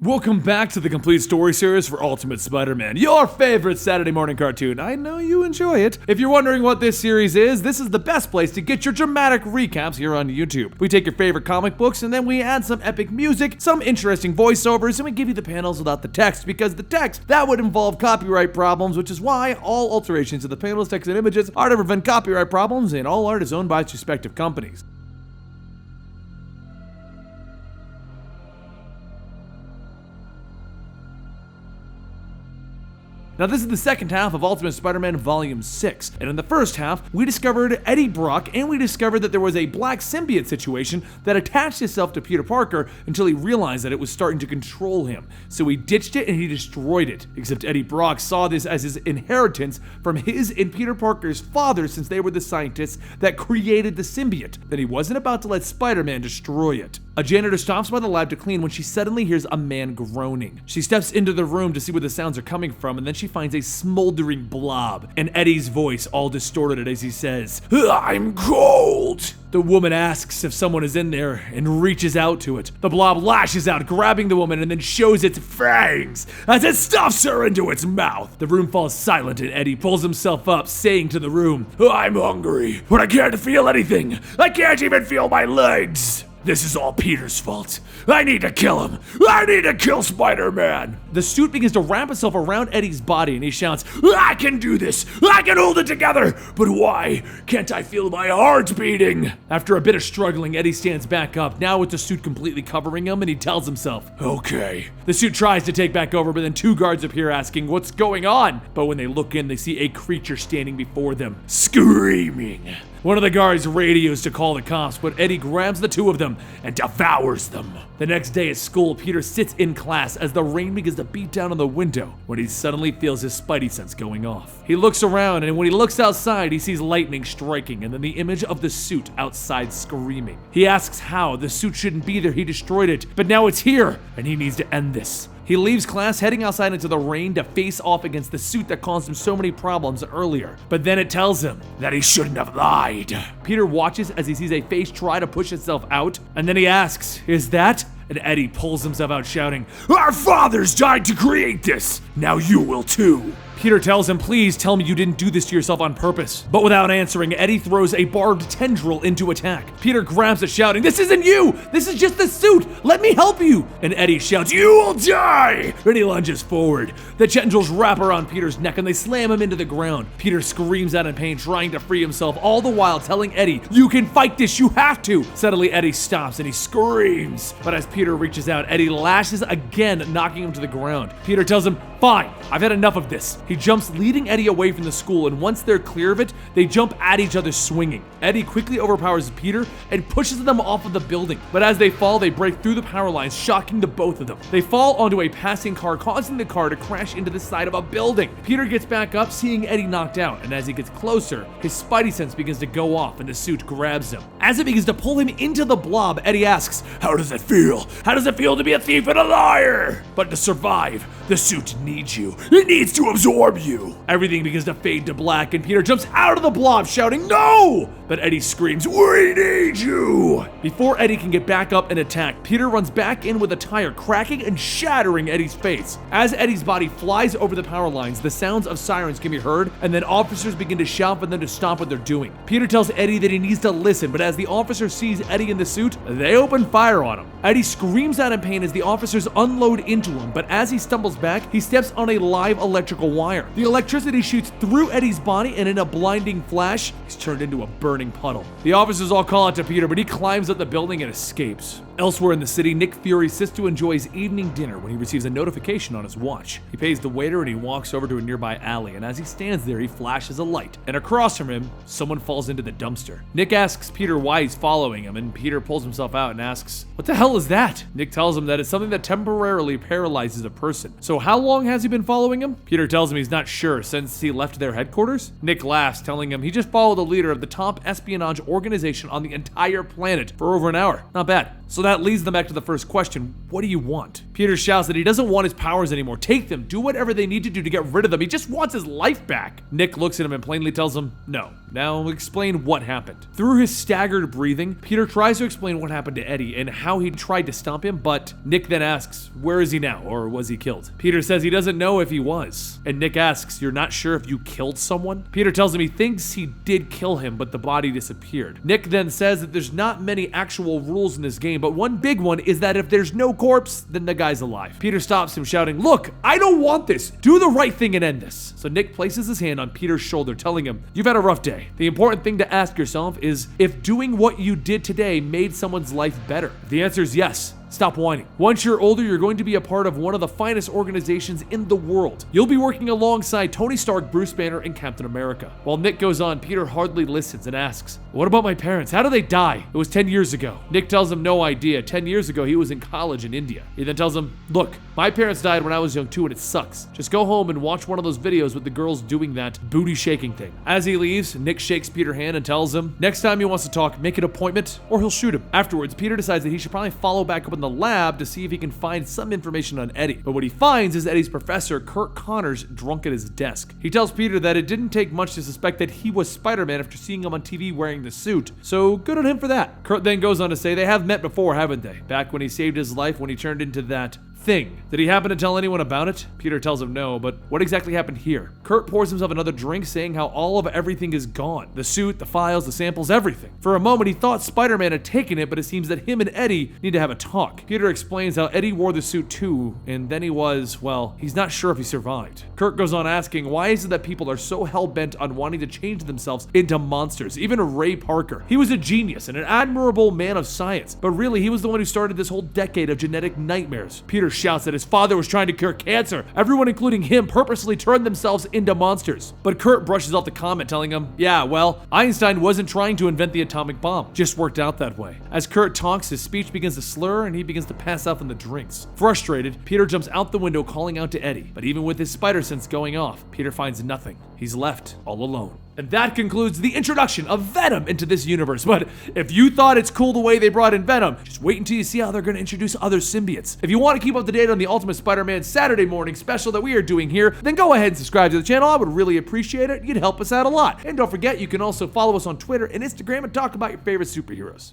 Welcome back to the complete story series for Ultimate Spider-Man, your favorite Saturday morning cartoon. I know you enjoy it. If you're wondering what this series is, this is the best place to get your dramatic recaps here on YouTube. We take your favorite comic books and then we add some epic music, some interesting voiceovers, and we give you the panels without the text, because the text, that would involve copyright problems, which is why all alterations of the panels, text, and images are to prevent copyright problems, and all art is owned by its respective companies. Now this is the second half of Ultimate Spider-Man Volume 6, and in the first half, we discovered Eddie Brock, and we discovered that there was a black symbiote situation that attached itself to Peter Parker until he realized that it was starting to control him. So he ditched it and he destroyed it, except Eddie Brock saw this as his inheritance from his and Peter Parker's father, since they were the scientists that created the symbiote. Then he wasn't about to let Spider-Man destroy it. A janitor stops by the lab to clean when she suddenly hears a man groaning. She steps into the room to see where the sounds are coming from, and then she finds a smoldering blob, and Eddie's voice all distorted as he says, "I'm cold." The woman asks if someone is in there and reaches out to it. The blob lashes out, grabbing the woman, and then shows its fangs as it stuffs her into its mouth. The room falls silent and Eddie pulls himself up, saying to the room, "I'm hungry, but I can't feel anything. I can't even feel my legs. This is all Peter's fault. I need to kill him. I need to kill Spider-Man." The suit begins to wrap itself around Eddie's body and he shouts, "I can do this. I can hold it together. But why can't I feel my heart beating?" After a bit of struggling, Eddie stands back up, now with the suit completely covering him, and he tells himself, "Okay." The suit tries to take back over, but then two guards appear asking what's going on. But when they look in, they see a creature standing before them, screaming. One of the guards radios to call the cops, but Eddie grabs the two of them and devours them. The next day at school, Peter sits in class as the rain begins to beat down on the window when he suddenly feels his spidey sense going off. He looks around, and when he looks outside, he sees lightning striking and then the image of the suit outside screaming. He asks how. The suit shouldn't be there, he destroyed it, but now it's here, and he needs to end this. He leaves class, heading outside into the rain to face off against the suit that caused him so many problems earlier. But then it tells him that he shouldn't have lied. Peter watches as he sees a face try to push itself out, and then he asks, "Is that?" And Eddie pulls himself out shouting, "Our fathers died to create this! Now you will too!" Peter tells him, "Please tell me you didn't do this to yourself on purpose." But without answering, Eddie throws a barbed tendril into attack. Peter grabs it, shouting, "This isn't you! This is just the suit! Let me help you!" And Eddie shouts, "You will die!" Then he lunges forward. The tendrils wrap around Peter's neck and they slam him into the ground. Peter screams out in pain, trying to free himself, all the while telling Eddie, "You can fight this, you have to!" Suddenly Eddie stops and he screams. But as Peter reaches out, Eddie lashes again, knocking him to the ground. Peter tells him, "Fine, I've had enough of this." He jumps, leading Eddie away from the school, and once they're clear of it, they jump at each other swinging. Eddie quickly overpowers Peter and pushes them off of the building, but as they fall, they break through the power lines, shocking the both of them. They fall onto a passing car, causing the car to crash into the side of a building. Peter gets back up, seeing Eddie knocked out, and as he gets closer, his spidey sense begins to go off and the suit grabs him. As it begins to pull him into the blob, Eddie asks, "How does it feel? How does it feel to be a thief and a liar?" But to survive, the suit needs you. It needs to absorb you. Everything begins to fade to black, and Peter jumps out of the blob, shouting, "No!" But Eddie screams, "We need you!" Before Eddie can get back up and attack, Peter runs back in with a tire, cracking and shattering Eddie's face. As Eddie's body flies over the power lines, the sounds of sirens can be heard, and then officers begin to shout for them to stop what they're doing. Peter tells Eddie that he needs to listen, but as the officer sees Eddie in the suit, they open fire on him. Eddie screams out in pain as the officers unload into him, but as he stumbles back, he steps on a live electrical wire. The electricity shoots through Eddie's body, and in a blinding flash, he's turned into a burning puddle. The officers all call out to Peter, but he climbs up the building and escapes. Elsewhere in the city, Nick Fury sits to enjoy his evening dinner when he receives a notification on his watch. He pays the waiter and he walks over to a nearby alley, and as he stands there, he flashes a light. And across from him, someone falls into the dumpster. Nick asks Peter why he's following him, and Peter pulls himself out and asks, "What the hell is that?" Nick tells him that it's something that temporarily paralyzes a person. "So how long has he been following him?" Peter tells him he's not sure since he left their headquarters. Nick laughs, telling him he just followed the leader of the top espionage organization on the entire planet for over an hour. Not bad. So that leads them back to the first question, what do you want? Peter shouts that he doesn't want his powers anymore. Take them, do whatever they need to do to get rid of them. He just wants his life back. Nick looks at him and plainly tells him, no, Now explain what happened. Through his staggered breathing, Peter tries to explain what happened to Eddie and how he tried to stop him, but Nick then asks, where is he now, or was he killed? Peter says he doesn't know if he was, and Nick asks, you're not sure if you killed someone? Peter tells him he thinks he did kill him, but the body disappeared. Nick then says that there's not many actual rules in this game, but one big one is that if there's no corpse, then the guy's alive. Peter stops him, shouting, look, I don't want this. Do the right thing and end this. So Nick places his hand on Peter's shoulder, telling him, you've had a rough day. The important thing to ask yourself is if doing what you did today made someone's life better. If the answer is yes, stop whining. Once you're older, you're going to be a part of one of the finest organizations in the world. You'll be working alongside Tony Stark, Bruce Banner, and Captain America. While Nick goes on, Peter hardly listens and asks, what about my parents? How did they die? It was 10 years ago. Nick tells him no idea. 10 years ago, he was in college in India. He then tells him, look, my parents died when I was young too, and it sucks. Just go home and watch one of those videos with the girls doing that booty shaking thing. As he leaves, Nick shakes Peter's hand and tells him, next time he wants to talk, make an appointment or he'll shoot him. Afterwards, Peter decides that he should probably follow back up in the lab to see if he can find some information on Eddie. But what he finds is Eddie's professor, Kurt Connors, drunk at his desk. He tells Peter that it didn't take much to suspect that he was Spider-Man after seeing him on TV wearing the suit. So good on him for that. Kurt then goes on to say they have met before, haven't they? Back when he saved his life when he turned into that thing. Did he happen to tell anyone about it? Peter tells him no, but what exactly happened here? Kurt pours himself another drink, saying how all of everything is gone. The suit, the files, the samples, everything. For a moment, he thought Spider-Man had taken it, but it seems that him and Eddie need to have a talk. Peter explains how Eddie wore the suit too, and then he was, well, he's not sure if he survived. Kurt goes on asking, why is it that people are so hell-bent on wanting to change themselves into monsters? Even Ray Parker. He was a genius and an admirable man of science, but really, he was the one who started this whole decade of genetic nightmares. Peter shouts that his father was trying to cure cancer. Everyone, including him, purposely turned themselves into monsters. But Kurt brushes off the comment, telling him, yeah, well, Einstein wasn't trying to invent the atomic bomb. Just worked out that way. As Kurt talks, his speech begins to slur and he begins to pass out from the drinks. Frustrated, Peter jumps out the window calling out to Eddie. But even with his spider sense going off, Peter finds nothing. He's left all alone. And that concludes the introduction of Venom into this universe. But if you thought it's cool the way they brought in Venom, just wait until you see how they're going to introduce other symbiotes. If you want to keep up to date on the Ultimate Spider-Man Saturday morning special that we are doing here, then go ahead and subscribe to the channel. I would really appreciate it. You'd help us out a lot. And don't forget, you can also follow us on Twitter and Instagram and talk about your favorite superheroes.